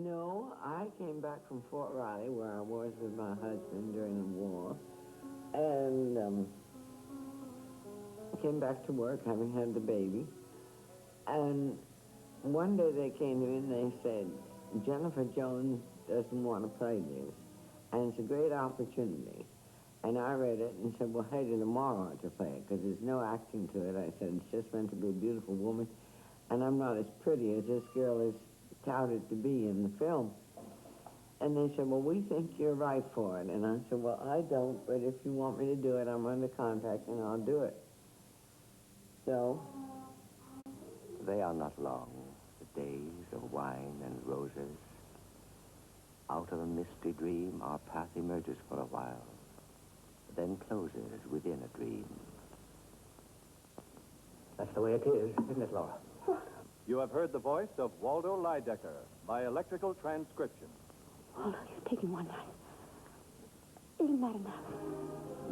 No, I came back from Fort Riley, where I was with my husband during the war, and came back to work, having had the baby. And one day they came to me and they said, Jennifer Jones doesn't want to play this, and it's a great opportunity. And I read it and said, well, Heidi tomorrow ought to play it, because there's no acting to it. I said, it's just meant to be a beautiful woman, and I'm not as pretty as this girl is touted to be in the film. And they said, well, we think you're right for it. And I said, well, I don't, but if you want me to do it, I'm under contract and I'll do it. So? They are not long, the days of wine and roses. Out of a misty dream, our path emerges for a while, then closes within a dream. That's the way it is, isn't it, Laura? You have heard the voice of Waldo Lydecker by electrical transcription. Waldo, you've taken one night. Isn't that enough?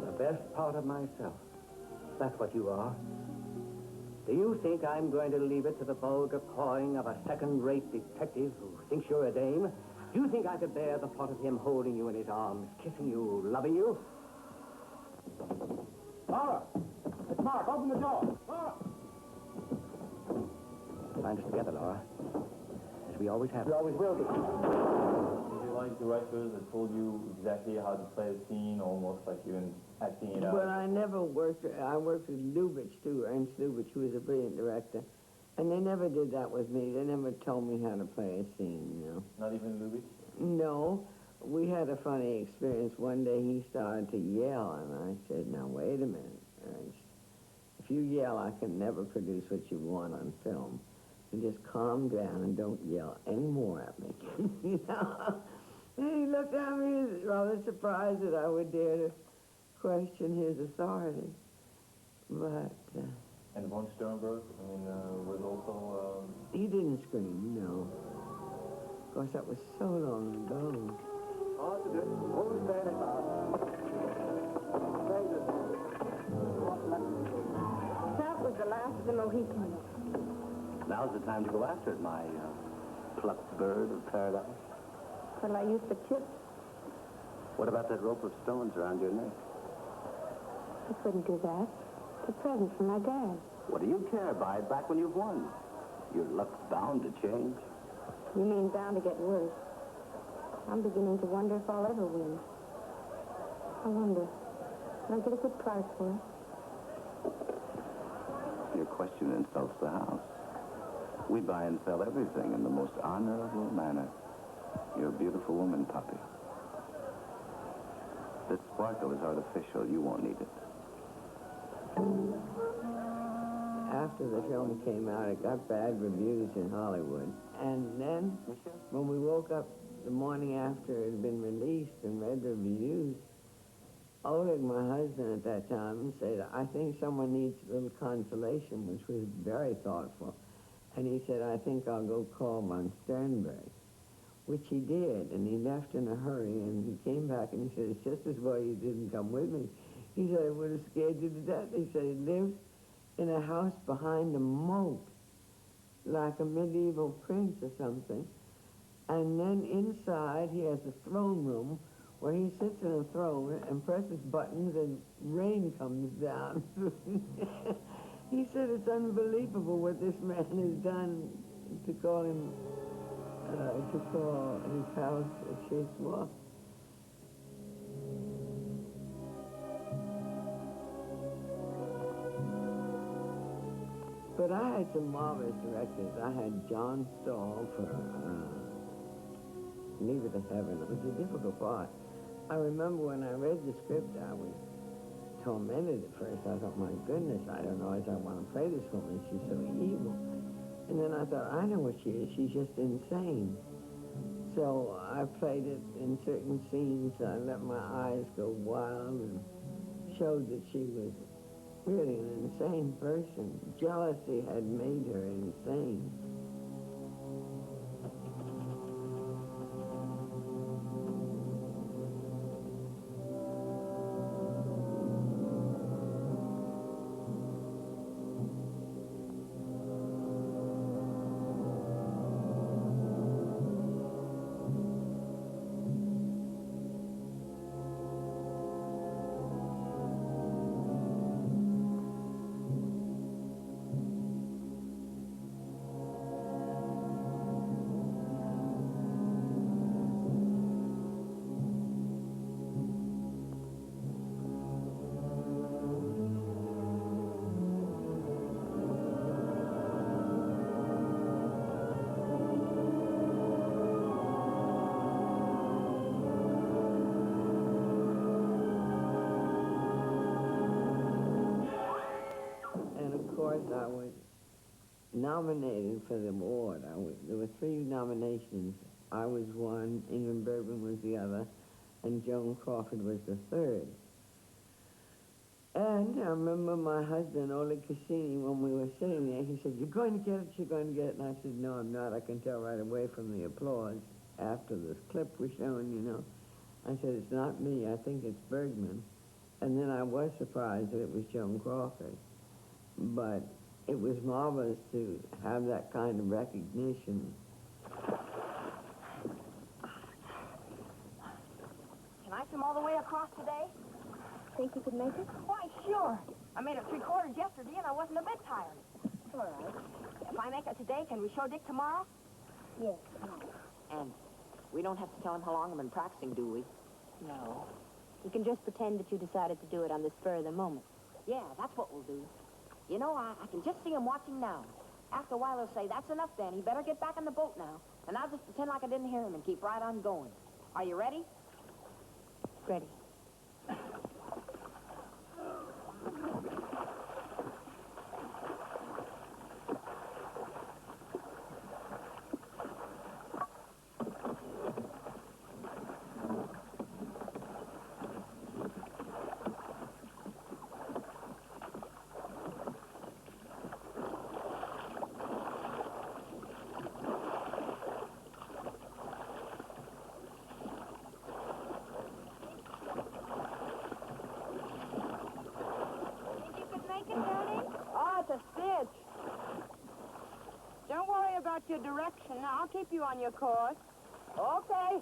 The best part of myself. That's what you are. Do you think I'm going to leave it to the vulgar cawing of a second-rate detective who thinks you're a dame? Do you think I could bear the thought of him holding you in his arms, kissing you, loving you? Laura! It's Mark. Open the door. Laura! Find us together, Laura. As we always have. We always will be. Did you like directors that told you exactly how to play a scene, almost like you're acting it out? Well, I never worked, I worked with Lubitsch, too, Ernst Lubitsch, who was a brilliant director. And they never did that with me. They never told me how to play a scene, you know. Not even Lubitsch? No. We had a funny experience. One day he started to yell, and I said, now, wait a minute, Ernst. If you yell, I can never produce what you want on film. So just calm down and don't yell any more at me, you know? And he looked at me rather surprised that I would dare to question his authority. But, And von Sternberg, I mean, was also... he didn't scream, no. Of course, that was so long ago. That was the last of the Mohicans. Now's the time to go after it, my plucked bird of paradise. What'll I use for chips? What about that rope of stones around your neck? I couldn't do that. It's a present from my dad. What do you care? Buy it back when you've won. Your luck's bound to change. You mean bound to get worse. I'm beginning to wonder if I'll ever win. I wonder. Can I get a good price for it? Your question insults the house. We buy and sell everything in the most honorable manner. You're a beautiful woman, puppy. This sparkle is artificial. You won't need it. After the film came out, it got bad reviews in Hollywood. And then, when we woke up the morning after it had been released and read the reviews, Oleg, my husband at that time, said, I think someone needs a little consolation, which was very thoughtful. And he said, I think I'll go call von Sternberg, which he did. And he left in a hurry, and he came back, and he said, it's just as well you didn't come with me. He said, it would have scared you to death. He said, he lives in a house behind a moat, like a medieval prince or something. And then inside, he has a throne room where he sits in a throne and presses buttons and rain comes down. He said it's unbelievable what this man has done to call him, to call his house a chez soi. But I had some marvelous directors. I had John Stahl for Leave It to Heaven. It was a difficult part. I remember when I read the script, I was tormented at first. I thought, my goodness, I don't know as I want to play this woman. She's so evil. And then I thought, I know what she is. She's just insane. So I played it in certain scenes. I let my eyes go wild and showed that she was really an insane person. Jealousy had made her insane. nominated for the award. There were 3 nominations. I was one, Ingrid Bergman was the other, and Joan Crawford was the 3rd. And I remember my husband, Ole Cassini, when we were sitting there, he said, "You're going to get it, you're going to get it." And I said, "No, I'm not. I can tell right away from the applause after this clip was shown, you know." I said, "It's not me. I think it's Bergman." And then I was surprised that it was Joan Crawford. But it was marvelous to have that kind of recognition. Can I swim all the way across today? Think you could make it? Why, sure. I made it 3/4 yesterday, and I wasn't a bit tired. All right. If I make it today, can we show Dick tomorrow? Yes, come on. And we don't have to tell him how long I've been practicing, do we? No. You can just pretend that you decided to do it on this spur of the moment. Yeah, that's what we'll do. You know, I can just see him watching now. After a while, he'll say, "That's enough, Danny. Better get back on the boat now." And I'll just pretend like I didn't hear him and keep right on going. Are you ready? Ready. Think you could make it, Danny? Oh, it's a stitch. Don't worry about your direction. I'll keep you on your course. Okay.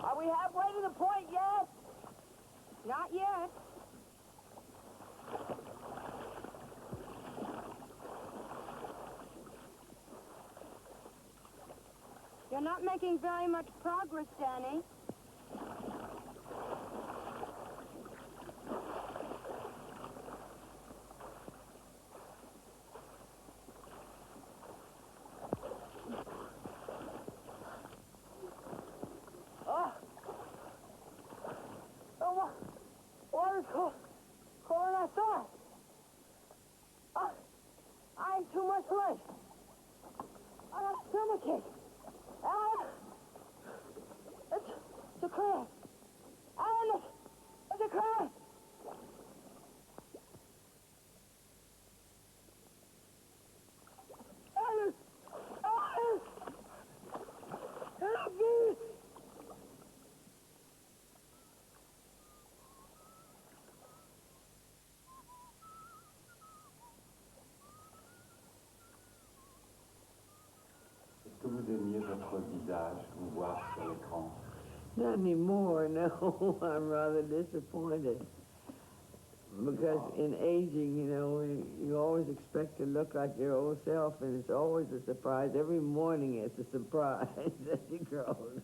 Are we halfway to the point yet? Not yet. You're not making very much progress, Danny. Oh, water's cold, colder than I thought. I ate too much lunch. I got a stomachache. Alan, it's a cramp. Alan, it's a cramp. Alan, help me. Est-ce que vous aimiez votre visage qu'on voit sur l'écran? Not anymore, no. I'm rather disappointed. Because in aging, you know, you always expect to look like your old self, and it's always a surprise. Every morning it's a surprise as you grow older.